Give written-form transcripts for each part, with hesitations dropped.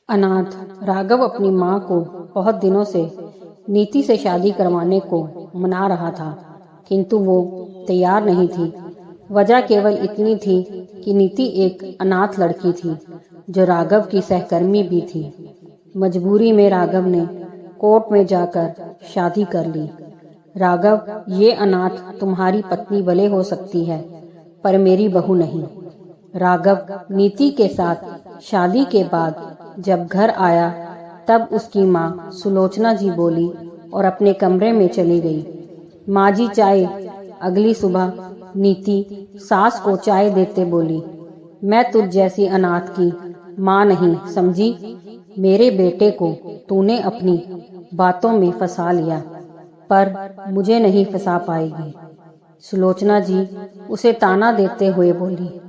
अनाथ राघव अपनी माँ को बहुत दिनों से नीति से शादी करवाने को मना रहा था, किंतु वो तैयार नहीं थी। वजह केवल इतनी थी कि नीति एक अनाथ लड़की थी जो राघव की सहकर्मी भी थी। मजबूरी में राघव ने कोर्ट में जाकर शादी कर ली। राघव, ये अनाथ तुम्हारी पत्नी भले हो सकती है, पर मेरी बहू नहीं। राघव नीति के साथ शादी के बाद जब घर आया तब उसकी माँ सुलोचना जी बोली और अपने कमरे में चली गई। माँ जी चाय। अगली सुबह नीति सास को चाय देते बोली, मैं तुझ जैसी अनाथ की माँ नहीं समझी। मेरे बेटे को तूने अपनी बातों में फंसा लिया, पर मुझे नहीं फंसा पाएगी। सुलोचना जी उसे ताना देते हुए बोली।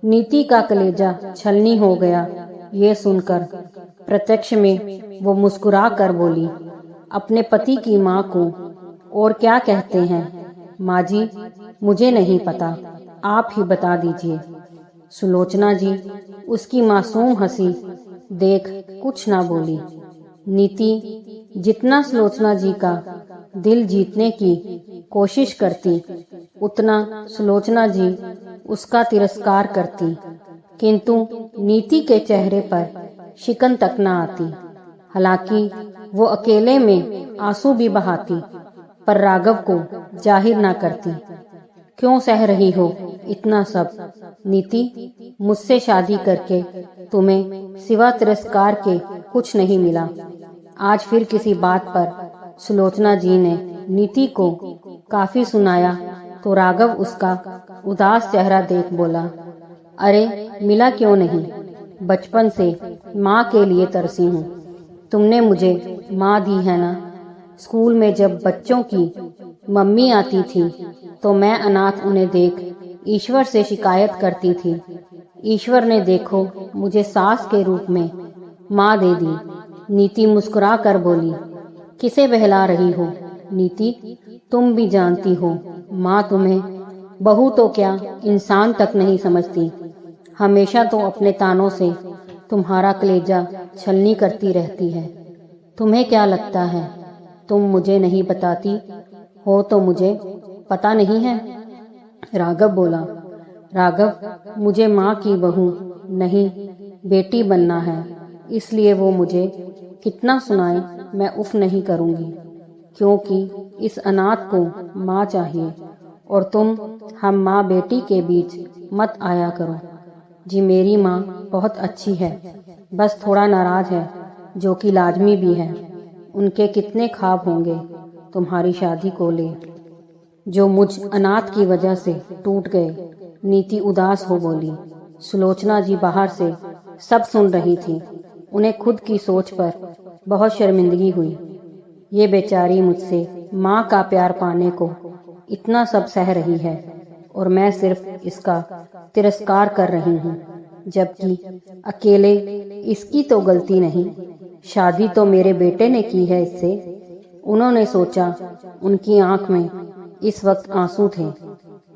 नीति का कलेजा छलनी हो गया ये सुनकर। प्रत्यक्ष में वो मुस्कुरा कर बोली, अपने पति की माँ को और क्या कहते हैं? माँ जी, मुझे नहीं पता, आप ही बता दीजिए। सुलोचना जी उसकी मासूम हंसी देख कुछ ना बोली। नीति जितना सुलोचना जी का दिल जीतने की कोशिश करती, उतना सुलोचना जी उसका तिरस्कार करती, किंतु नीति के चेहरे पर शिकन तक न आती। हालांकि वो अकेले में आंसू भी बहाती, पर राघव को जाहिर ना करती। क्यों सह रही हो इतना सब? नीति, मुझसे शादी करके तुम्हें सिवा तिरस्कार के कुछ नहीं मिला। आज फिर किसी बात पर सुलोचना जी ने नीति को काफी सुनाया तो राघव उसका उदास चेहरा देख बोला, अरे मिला क्यों नहीं? बचपन से माँ के लिए तरसी हूँ। तुमने मुझे माँ दी है ना। स्कूल में जब बच्चों की मम्मी आती थी तो मैं अनाथ उन्हें देख ईश्वर से शिकायत करती थी। ईश्वर ने देखो मुझे सास के रूप में माँ दे दी। नीति मुस्कुरा कर बोली, किसे बहला रही हो नीति? तुम भी जानती हो माँ तुम्हें बहू तो क्या इंसान तक नहीं समझती। हमेशा तो अपने तानों से तुम्हारा कलेजा छलनी करती रहती है। तुम्हें क्या लगता है तुम मुझे नहीं बताती हो तो मुझे पता नहीं है? राघव बोला। राघव, मुझे माँ की बहू नहीं बेटी बनना है, इसलिए वो मुझे कितना सुनाए मैं उफ नहीं करूँगी, क्योंकि इस अनाथ को माँ चाहिए और तुम हम माँ बेटी के बीच मत आया करो। जी मेरी माँ बहुत अच्छी है, बस थोड़ा नाराज है, जो कि लाजमी भी है। उनके कितने ख्वाब होंगे तुम्हारी शादी को ले, जो मुझ अनाथ की वजह से टूट गए। नीति उदास हो बोली। सुलोचना जी बाहर से सब सुन रही थी। उन्हें खुद की सोच पर बहुत शर्मिंदगी हुई। ये बेचारी मुझसे माँ का प्यार पाने को इतना सब सह रही है और मैं सिर्फ इसका तिरस्कार कर रही हूँ, जबकि अकेले इसकी तो गलती नहीं। शादी तो मेरे बेटे ने की है इससे। उन्होंने सोचा। उनकी आंख में इस वक्त आंसू थे।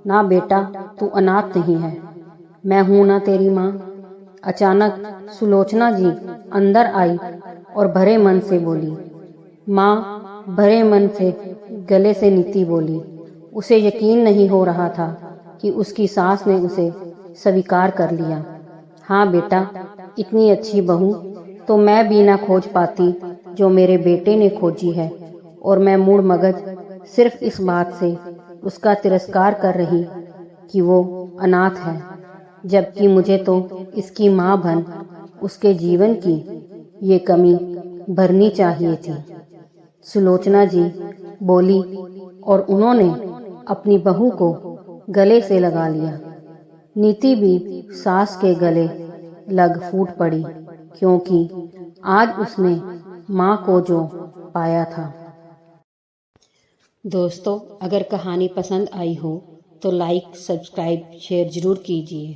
ना बेटा, तू अनाथ नहीं है, मैं हूं ना तेरी माँ। अचानक सुलोचना जी अंदर आई और भरे मन से बोली, माँ। भरे मन से गले से नीति बोली। उसे यकीन नहीं हो रहा था कि उसकी सास ने उसे स्वीकार कर लिया। हाँ बेटा, इतनी अच्छी बहू तो मैं भी ना खोज पाती जो मेरे बेटे ने खोजी है, और मैं मूड मगज सिर्फ इस बात से उसका तिरस्कार कर रही कि वो अनाथ है, जबकि मुझे तो इसकी माँ बन उसके जीवन की ये कमी भरनी चाहिए थी। सुलोचना जी बोली और उन्होंने अपनी बहू को गले से लगा लिया। नीति भी सास के गले लग फूट पड़ी, क्योंकि आज उसने माँ को जो पाया था। दोस्तों, अगर कहानी पसंद आई हो तो लाइक, सब्सक्राइब, शेयर जरूर कीजिए।